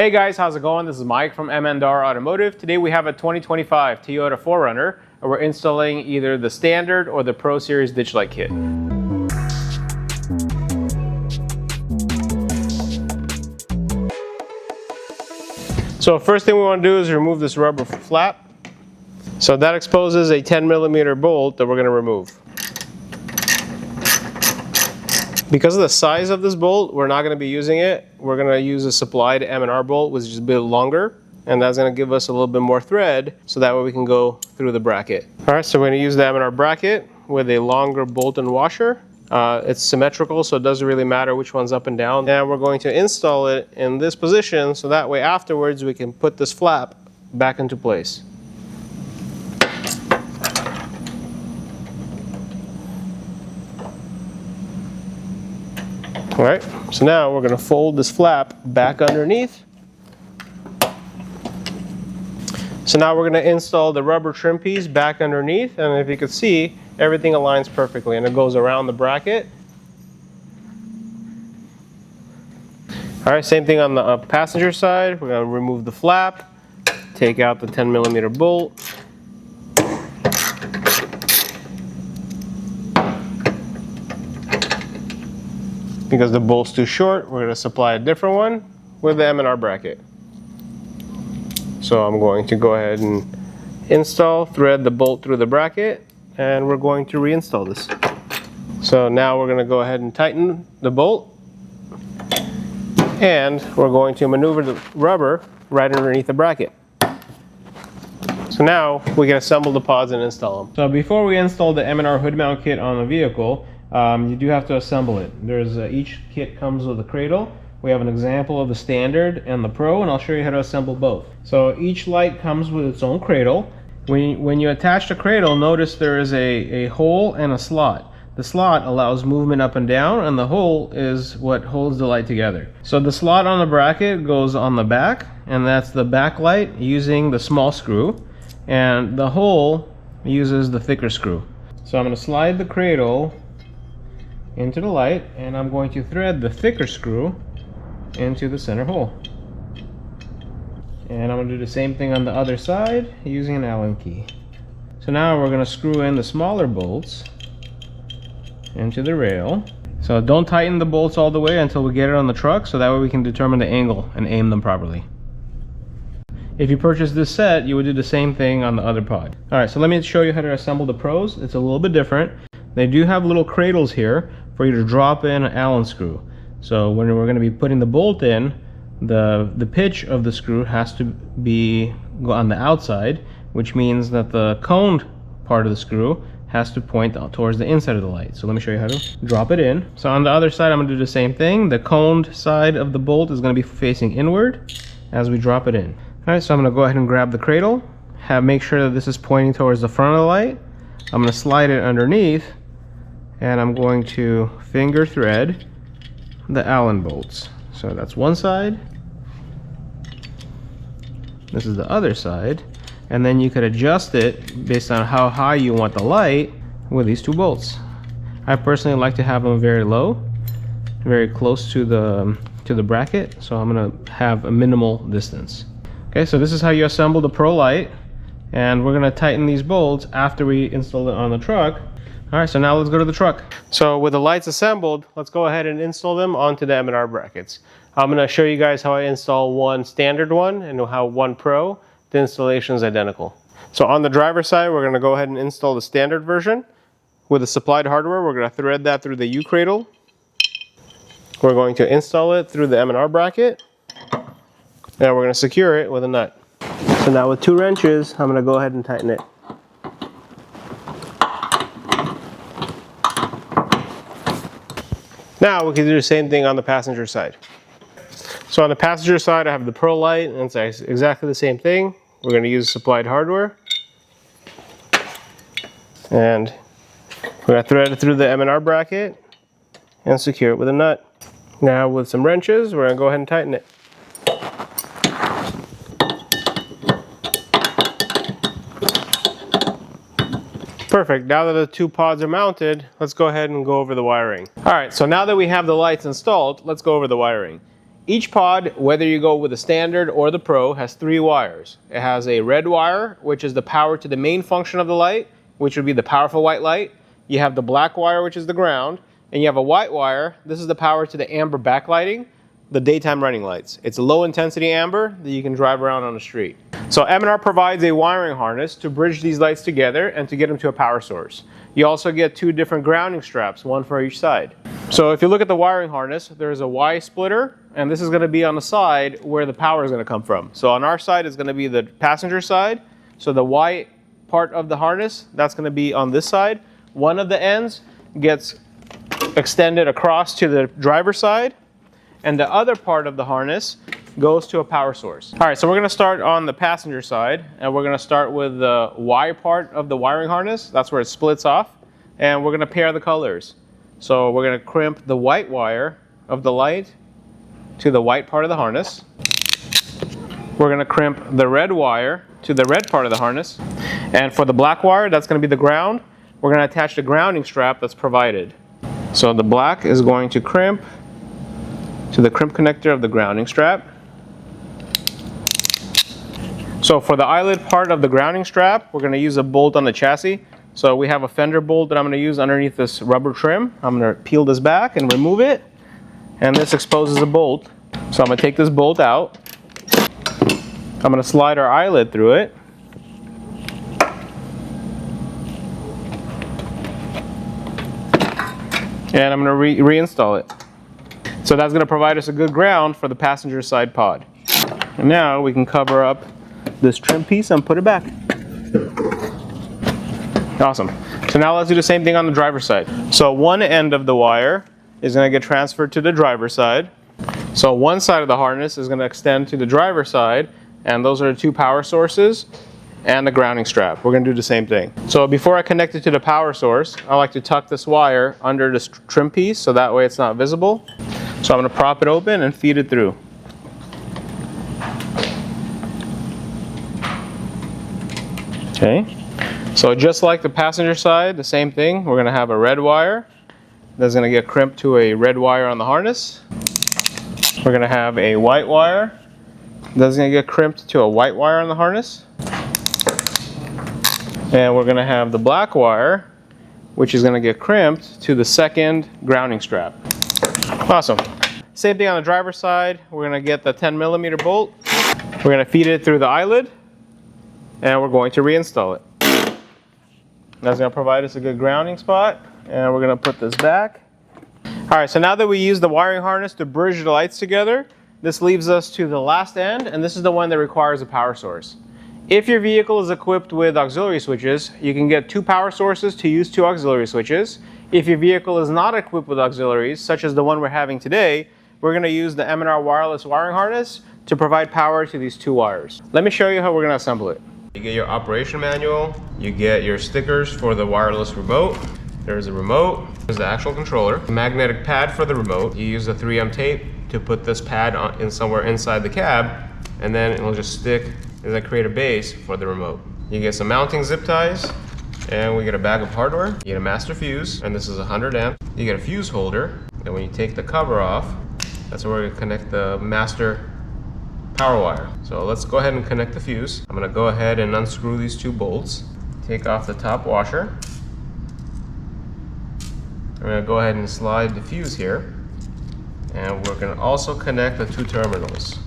Hey guys, how's it going? This is Mike from M&R Automotive. Today we have a 2025 Toyota 4Runner, and we're installing either the standard or the Pro Series ditch light kit. So first thing we want to do is remove this rubber flap. So that exposes a 10mm bolt that we're going to remove. Because of the size of this bolt, we're not going to be using it. We're going to use a supplied M&R bolt, which is a bit longer, and that's going to give us a little bit more thread, so that way we can go through the bracket. All right, so we're going to use the M&R bracket with a longer bolt and washer. It's symmetrical, so it doesn't really matter which one's up and down. And we're going to install it in this position, so that way afterwards we can put this flap back into place. All right, so now we're going to fold this flap back underneath. So now we're going to install the rubber trim piece back underneath, and if you can see, everything aligns perfectly and it goes around the bracket. All right, same thing on the passenger side. We're going to remove the flap, take out the 10mm bolt. Because the bolt's too short, we're going to supply a different one with the M&R bracket. So I'm going to go ahead and thread the bolt through the bracket, and we're going to reinstall this. So now we're going to go ahead and tighten the bolt, and we're going to maneuver the rubber right underneath the bracket. So now we can assemble the pods and install them. So before we install the M&R hood mount kit on the vehicle, you do have to assemble it. Each kit comes with a cradle. We have an example of the standard and the Pro, and I'll show you how to assemble both. So each light comes with its own cradle. When you attach the cradle, notice there is a hole and a slot. The slot allows movement up and down, and the hole is what holds the light together. So the slot on the bracket goes on the back, and that's the back light using the small screw, and the hole uses the thicker screw. So I'm going to slide the cradle into the light, and I'm going to thread the thicker screw into the center hole. And I'm going to do the same thing on the other side using an Allen key. So now we're going to screw in the smaller bolts into the rail. So don't tighten the bolts all the way until we get it on the truck, so that way we can determine the angle and aim them properly. If you purchase this set, you would do the same thing on the other pod. Alright, so let me show you how to assemble the Pros. It's a little bit different. They do have little cradles here for you to drop in an Allen screw. So when we're going to be putting the bolt in, the pitch of the screw has to go on the outside, which means that the coned part of the screw has to point out towards the inside of the light. So let me show you how to drop it in. So on the other side, I'm going to do the same thing. The coned side of the bolt is going to be facing inward as we drop it in. Alright, so I'm going to go ahead and grab the cradle, make sure that this is pointing towards the front of the light. I'm going to slide it underneath, and I'm going to finger thread the Allen bolts. So that's one side, this is the other side, and then you could adjust it based on how high you want the light with these two bolts. I personally like to have them very low, very close to the bracket, so I'm going to have a minimal distance. Okay, so this is how you assemble the Pro light, and we're going to tighten these bolts after we install it on the truck. Alright, so now let's go to the truck. So with the lights assembled, let's go ahead and install them onto the M&R brackets. I'm going to show you guys how I install one standard one and how one Pro. The installation is identical. So on the driver's side, we're going to go ahead and install the standard version. With the supplied hardware, we're going to thread that through the U-cradle. We're going to install it through the M&R bracket. Now we're going to secure it with a nut. So now with 2 wrenches, I'm going to go ahead and tighten it. Now we can do the same thing on the passenger side. So on the passenger side, I have the Pro light, and it's exactly the same thing. We're going to use supplied hardware, and we're going to thread it through the M&R bracket and secure it with a nut. Now with some wrenches, we're going to go ahead and tighten it. Perfect. Now that the 2 pods are mounted, let's go ahead and go over the wiring. Alright, so now that we have the lights installed, let's go over the wiring. Each pod, whether you go with the standard or the pro, has 3 wires. It has a red wire, which is the power to the main function of the light, which would be the powerful white light. You have the black wire, which is the ground, and you have a white wire. This is the power to the amber backlighting, the daytime running lights. It's a low intensity amber that you can drive around on the street. So M&R provides a wiring harness to bridge these lights together and to get them to a power source. You also get 2 different grounding straps, one for each side. So if you look at the wiring harness, there's a Y splitter, and this is going to be on the side where the power is going to come from. So on our side is going to be the passenger side. So the Y part of the harness, that's going to be on this side. One of the ends gets extended across to the driver's side, and the other part of the harness goes to a power source. All right, so we're going to start on the passenger side, and we're going to start with the Y part of the wiring harness. That's where it splits off, and we're going to pair the colors. So we're going to crimp the white wire of the light to the white part of the harness. We're going to crimp the red wire to the red part of the harness. And for the black wire, that's going to be the ground. We're going to attach the grounding strap that's provided. So the black is going to crimp to the crimp connector of the grounding strap. So for the eyelid part of the grounding strap, we're going to use a bolt on the chassis. So we have a fender bolt that I'm going to use underneath this rubber trim. I'm going to peel this back and remove it, and this exposes a bolt. So I'm going to take this bolt out. I'm going to slide our eyelid through it. And I'm going to reinstall it. So that's going to provide us a good ground for the passenger side pod. And now we can cover up this trim piece and put it back. Awesome. So now let's do the same thing on the driver's side. So one end of the wire is going to get transferred to the driver's side. So one side of the harness is going to extend to the driver's side, and those are the 2 power sources and the grounding strap. We're going to do the same thing. So before I connect it to the power source, I like to tuck this wire under this trim piece so that way it's not visible. So I'm going to prop it open and feed it through. Okay. So just like the passenger side, the same thing. We're going to have a red wire that's going to get crimped to a red wire on the harness. We're going to have a white wire that's going to get crimped to a white wire on the harness. And we're going to have the black wire, which is going to get crimped to the second grounding strap. Awesome. Same thing on the driver's side. We're going to get the 10mm bolt. We're going to feed it through the eyelid, and we're going to reinstall it. That's going to provide us a good grounding spot, and we're going to put this back. All right, so now that we use the wiring harness to bridge the lights together, this leaves us to the last end, and this is the one that requires a power source. If your vehicle is equipped with auxiliary switches, you can get 2 power sources to use 2 auxiliary switches. If your vehicle is not equipped with auxiliaries, such as the one we're having today, we're going to use the M&R wireless wiring harness to provide power to these 2 wires. Let me show you how we're going to assemble it. You get your operation manual, you get your stickers for the wireless remote. There's a remote, there's the actual controller, a magnetic pad for the remote. You use the 3M tape to put this pad in somewhere inside the cab, and then it'll just stick as I create a base for the remote. You get some mounting zip ties, and we get a bag of hardware. You get a master fuse, and this is 100 amp. You get a fuse holder, and when you take the cover off, that's where we're going to connect the master power wire. So let's go ahead and connect the fuse. I'm going to go ahead and unscrew these 2 bolts. Take off the top washer. I'm going to go ahead and slide the fuse here. And we're going to also connect the 2 terminals.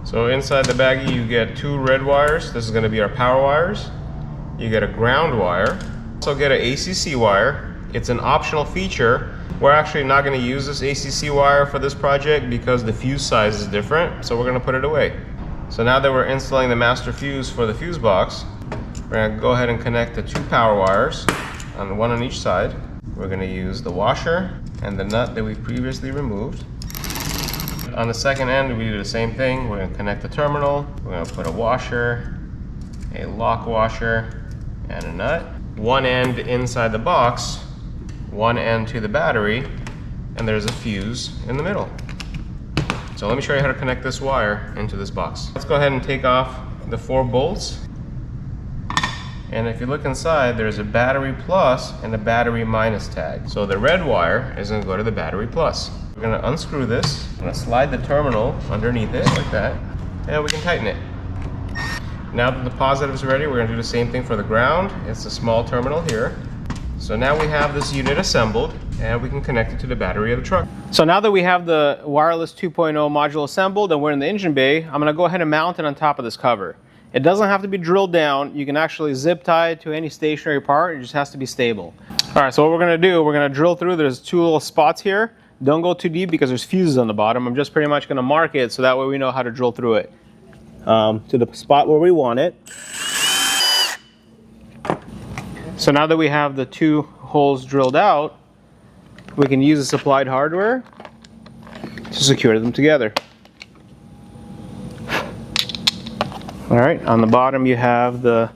So inside the baggie you get 2 red wires. This is going to be our power wires. You get a ground wire. Also get an ACC wire. It's an optional feature. We're actually not going to use this ACC wire for this project because the fuse size is different, so we're going to put it away. So now that we're installing the master fuse for the fuse box, we're going to go ahead and connect the 2 power wires, one on each side. We're going to use the washer and the nut that we previously removed. On the second end, we do the same thing. We're going to connect the terminal. We're going to put a washer, a lock washer, and a nut. One end inside the box, one end to the battery, and there's a fuse in the middle. So let me show you how to connect this wire into this box. Let's go ahead and take off the 4 bolts. And if you look inside, there's a battery plus and a battery minus tag. So the red wire is going to go to the battery plus. We're going to unscrew this. gonna slide the terminal underneath it like that, and we can tighten it. Now that the positive is ready, we're gonna do the same thing for the ground. It's a small terminal here. So now we have this unit assembled, and we can connect it to the battery of the truck. So now that we have the wireless 2.0 module assembled and we're in the engine bay, I'm gonna go ahead and mount it on top of this cover. It doesn't have to be drilled down. You can actually zip tie it to any stationary part. It just has to be stable. All right, so what we're gonna do, we're gonna drill through. There's two little spots here. Don't go too deep because there's fuses on the bottom. I'm just pretty much gonna mark it so that way we know how to drill through it. To the spot where we want it. So now that we have the two holes drilled out, we can use the supplied hardware to secure them together. All right, on the bottom you have the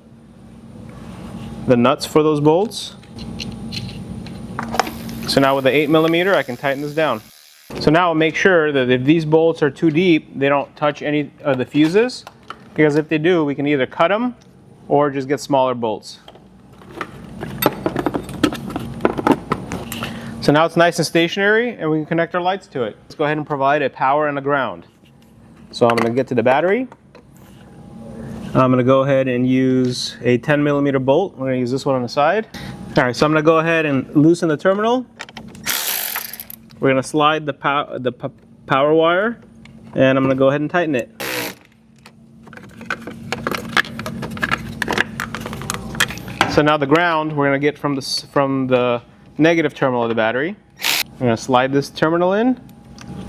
nuts for those bolts. So now with the 8mm, I can tighten this down. So now make sure that if these bolts are too deep, they don't touch any of the fuses, because if they do, we can either cut them or just get smaller bolts. So now it's nice and stationary, and we can connect our lights to it. Let's go ahead and provide a power and a ground. So I'm going to get to the battery. I'm going to go ahead and use a 10mm bolt. We're going to use this one on the side. All right, so I'm going to go ahead and loosen the terminal. We're going to slide the power wire, and I'm going to go ahead and tighten it. So now the ground we're going to get from the negative terminal of the battery. I'm going to slide this terminal in,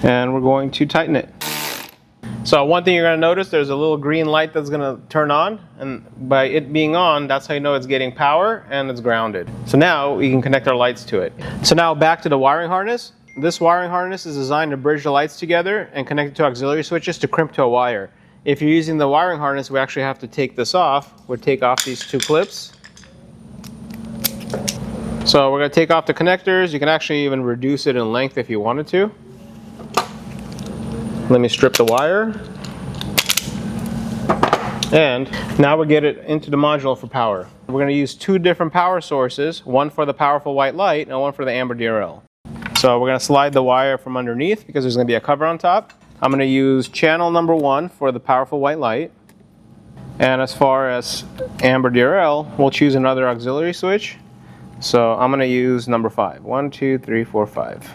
and we're going to tighten it. So one thing you're going to notice, there's a little green light that's going to turn on, and by it being on, that's how you know it's getting power and it's grounded. So now we can connect our lights to it. So now back to the wiring harness. This wiring harness is designed to bridge the lights together and connect it to auxiliary switches to crimp to a wire. If you're using the wiring harness, we actually have to take this off. We'll take off these two clips. So we're going to take off the connectors. You can actually even reduce it in length if you wanted to. Let me strip the wire. And now we get it into the module for power. We're going to use two different power sources, one for the powerful white light and one for the amber DRL. So we're going to slide the wire from underneath because there's going to be a cover on top. I'm going to use channel number 1 for the powerful white light. And as far as amber DRL, we'll choose another auxiliary switch. So I'm going to use number 5. 1, 2, 3, 4, 5.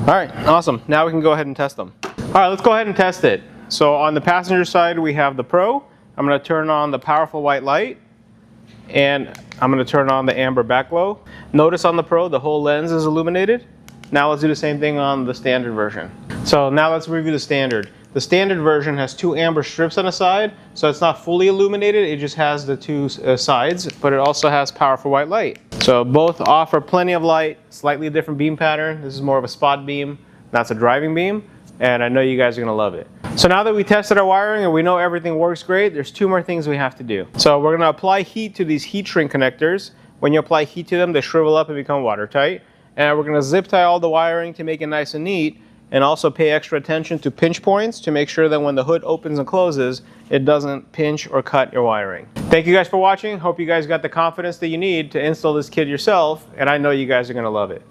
All right, awesome. Now we can go ahead and test them. All right, let's go ahead and test it. So on the passenger side, we have the Pro. I'm going to turn on the powerful white light, and I'm going to turn on the amber backglow. Notice on the Pro, the whole lens is illuminated. Now let's do the same thing on the standard version. So now let's review the standard. The standard version has 2 amber strips on the side, so it's not fully illuminated. It just has the 2 sides, but it also has powerful white light. So both offer plenty of light, slightly different beam pattern. This is more of a spot beam. That's a driving beam, and I know you guys are going to love it. So now that we tested our wiring and we know everything works great, there's 2 more things we have to do. So we're going to apply heat to these heat shrink connectors. When you apply heat to them, they shrivel up and become watertight. And we're going to zip tie all the wiring to make it nice and neat, and also pay extra attention to pinch points to make sure that when the hood opens and closes, it doesn't pinch or cut your wiring. Thank you guys for watching. Hope you guys got the confidence that you need to install this kit yourself, and I know you guys are going to love it.